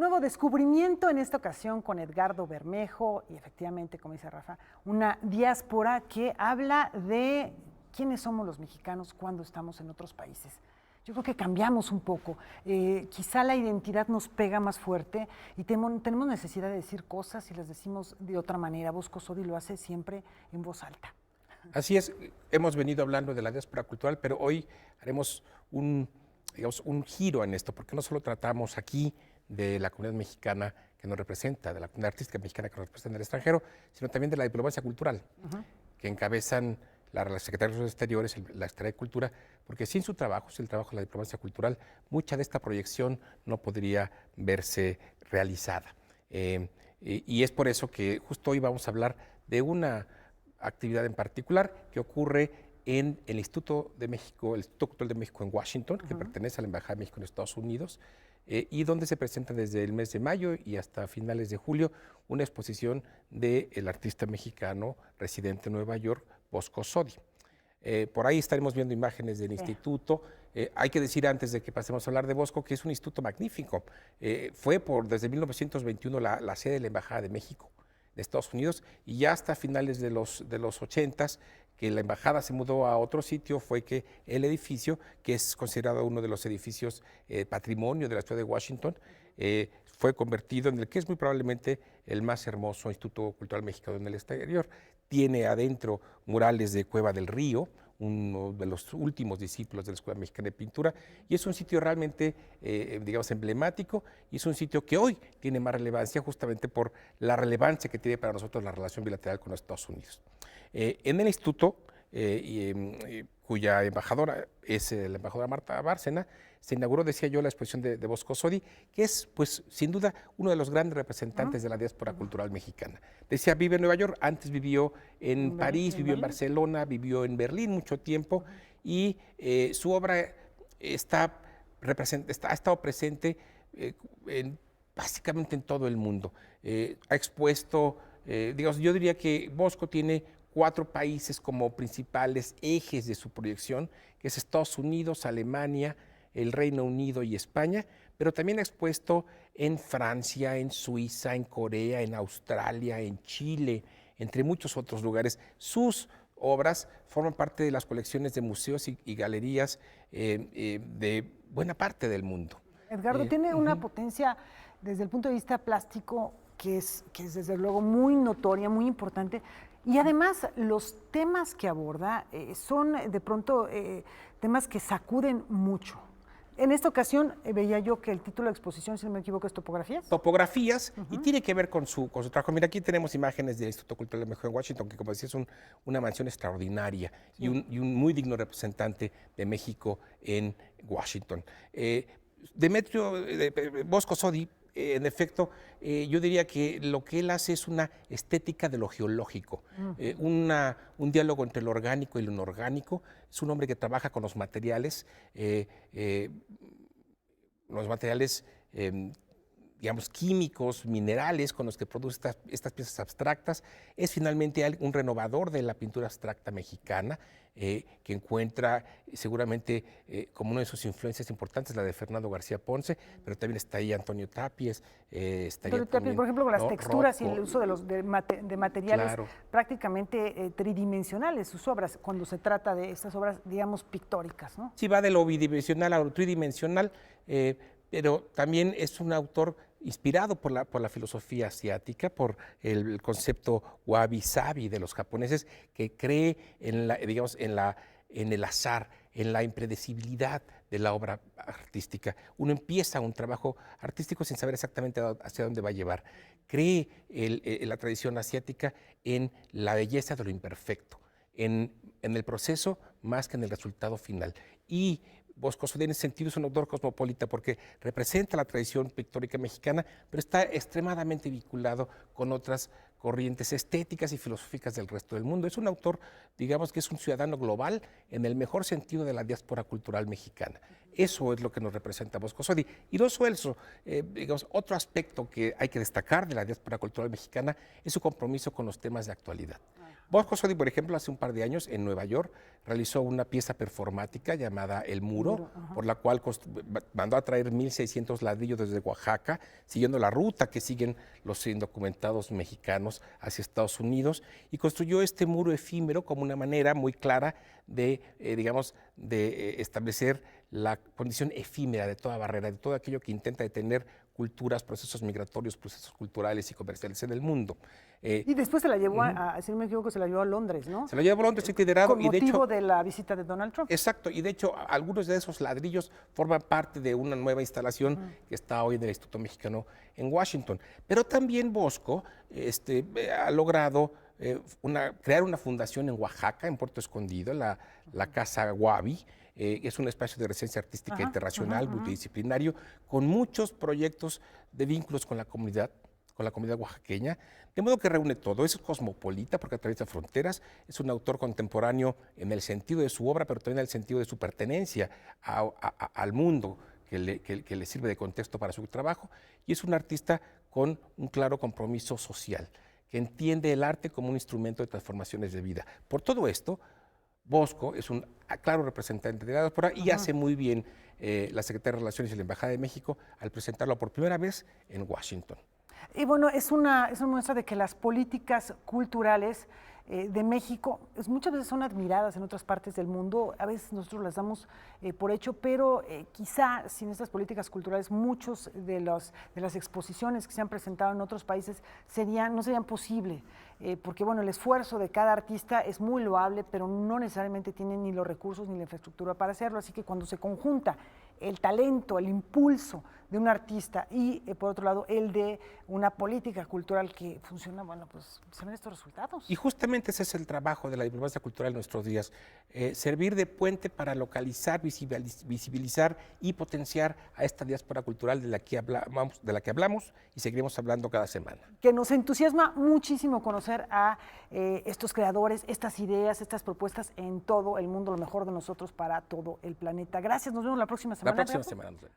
nuevo descubrimiento en esta ocasión con Edgardo Bermejo y efectivamente, como dice Rafa, una diáspora que habla de quiénes somos los mexicanos cuando estamos en otros países. Yo creo que cambiamos un poco, quizá la identidad nos pega más fuerte y tenemos necesidad de decir cosas y las decimos de otra manera. Bosco Sodi lo hace siempre en voz alta. Así es, hemos venido hablando de la diáspora cultural, pero hoy haremos un giro en esto, porque no solo tratamos aquí de la comunidad mexicana que nos representa, de la comunidad artística mexicana que nos representa en el extranjero, sino también de la diplomacia cultural, que encabezan la Secretaría de Relaciones Exteriores, la Secretaría de Cultura, porque sin su trabajo, sin el trabajo de la diplomacia cultural, mucha de esta proyección no podría verse realizada. Y es por eso que justo hoy vamos a hablar de una actividad en particular que ocurre en el Instituto de México, el Instituto Cultural de México en Washington, que pertenece a la Embajada de México en Estados Unidos, y donde se presenta desde el mes de mayo y hasta finales de julio una exposición del artista mexicano residente en Nueva York, Bosco Sodi. Por ahí estaremos viendo imágenes del instituto. Hay que decir antes de que pasemos a hablar de Bosco que es un instituto magnífico. Fue desde 1921 la sede de la Embajada de México de Estados Unidos y ya hasta finales de los 80s, que la embajada se mudó a otro sitio, fue que el edificio, que es considerado uno de los edificios patrimonio de la ciudad de Washington, fue convertido en el que es muy probablemente el más hermoso Instituto Cultural Mexicano en el exterior. Tiene adentro murales de Cueva del Río, uno de los últimos discípulos de la Escuela Mexicana de Pintura, y es un sitio realmente, digamos, emblemático, y es un sitio que hoy tiene más relevancia justamente por la relevancia que tiene para nosotros la relación bilateral con los Estados Unidos. En el instituto, cuya embajadora es la embajadora Marta Bárcena, se inauguró, decía yo, la exposición de Bosco Sodi, que es, pues, sin duda, uno de los grandes representantes de la diáspora cultural mexicana. Decía, vive en Nueva York, antes vivió en París, vivió en Barcelona, vivió en Berlín mucho tiempo, y su obra ha estado presente básicamente en todo el mundo. Ha expuesto, digamos, yo diría que Bosco tiene 4 países como principales ejes de su proyección, que es Estados Unidos, Alemania, el Reino Unido y España, pero también ha expuesto en Francia, en Suiza, en Corea, en Australia, en Chile, entre muchos otros lugares. Sus obras forman parte de las colecciones de museos y galerías de buena parte del mundo. Edgardo, tiene una potencia desde el punto de vista plástico que es desde luego muy notoria, muy importante. Y además los temas que aborda son de pronto temas que sacuden mucho. En esta ocasión veía yo que el título de exposición, si no me equivoco, es Topografías. Topografías, y tiene que ver con su trabajo. Mira, aquí tenemos imágenes del Instituto Cultural de México en Washington, que como decía es una mansión extraordinaria y un muy digno representante de México en Washington. Bosco Sodi, en efecto, yo diría que lo que él hace es una estética de lo geológico, un diálogo entre lo orgánico y lo inorgánico. Es un hombre que trabaja con los materiales, digamos, químicos, minerales con los que produce estas piezas abstractas. Es finalmente un renovador de la pintura abstracta mexicana, que encuentra seguramente como una de sus influencias importantes la de Fernando García Ponce, pero también está ahí Antonio Tapies. Antonio Tapies, por ejemplo, con las texturas y el uso de materiales prácticamente tridimensionales, sus obras, cuando se trata de estas obras, digamos, pictóricas, ¿no? Sí, va de lo bidimensional a lo tridimensional, pero también es un autor inspirado por la filosofía asiática, por el concepto wabi-sabi de los japoneses, que cree en el azar, en la impredecibilidad de la obra artística. Uno empieza un trabajo artístico sin saber exactamente hacia dónde va a llevar. Cree en la tradición asiática en la belleza de lo imperfecto, en el proceso más que en el resultado final. Y Bosco Sodi en ese sentido es un autor cosmopolita porque representa la tradición pictórica mexicana, pero está extremadamente vinculado con otras corrientes estéticas y filosóficas del resto del mundo. Es un autor, digamos, que es un ciudadano global en el mejor sentido de la diáspora cultural mexicana. Eso es lo que nos representa Bosco Sodi. Y no solo eso, digamos, otro aspecto que hay que destacar de la diáspora cultural mexicana es su compromiso con los temas de actualidad. Bosco Sodi, por ejemplo, hace un par de años en Nueva York realizó una pieza performática llamada El Muro, por la cual mandó a traer 1,600 ladrillos desde Oaxaca, siguiendo la ruta que siguen los indocumentados mexicanos hacia Estados Unidos, y construyó este muro efímero como una manera muy clara de, establecer la condición efímera de toda barrera, de todo aquello que intenta detener culturas, procesos migratorios, procesos culturales y comerciales en el mundo. Y después se la llevó si no me equivoco, se la llevó a Londres, ¿no? Se lo llevó a Londres liderado. Con motivo de la visita de Donald Trump. Exacto, y de hecho algunos de esos ladrillos forman parte de una nueva instalación que está hoy en el Instituto Mexicano en Washington. Pero también Bosco ha logrado crear una fundación en Oaxaca, en Puerto Escondido, la Casa Guavi. Es un espacio de residencia artística internacional, multidisciplinario, con muchos proyectos de vínculos con la comunidad oaxaqueña, de modo que reúne todo. Es cosmopolita porque atraviesa fronteras, es un autor contemporáneo en el sentido de su obra, pero también en el sentido de su pertenencia al mundo que le sirve de contexto para su trabajo, y es un artista con un claro compromiso social, que entiende el arte como un instrumento de transformaciones de vida. Por todo esto, Bosco es un claro representante de la diáspora y hace muy bien la Secretaría de Relaciones y la Embajada de México al presentarlo por primera vez en Washington. Y bueno, es una muestra de que las políticas culturales de México muchas veces son admiradas en otras partes del mundo, a veces nosotros las damos por hecho, pero quizá sin estas políticas culturales muchos de las exposiciones que se han presentado en otros países no serían posibles, porque bueno, el esfuerzo de cada artista es muy loable, pero no necesariamente tienen ni los recursos ni la infraestructura para hacerlo, así que cuando se conjunta el talento, el impulso de un artista y por otro lado el de una política cultural que funciona, bueno, pues se ven estos resultados. Y justamente ese es el trabajo de la diplomacia cultural en nuestros días, servir de puente para localizar, visibilizar y potenciar a esta diáspora cultural de la que hablamos y seguiremos hablando cada semana. Que nos entusiasma muchísimo conocer a estos creadores, estas ideas, estas propuestas en todo el mundo, lo mejor de nosotros para todo el planeta. Gracias, nos vemos la próxima semana. La próxima semana nos vemos.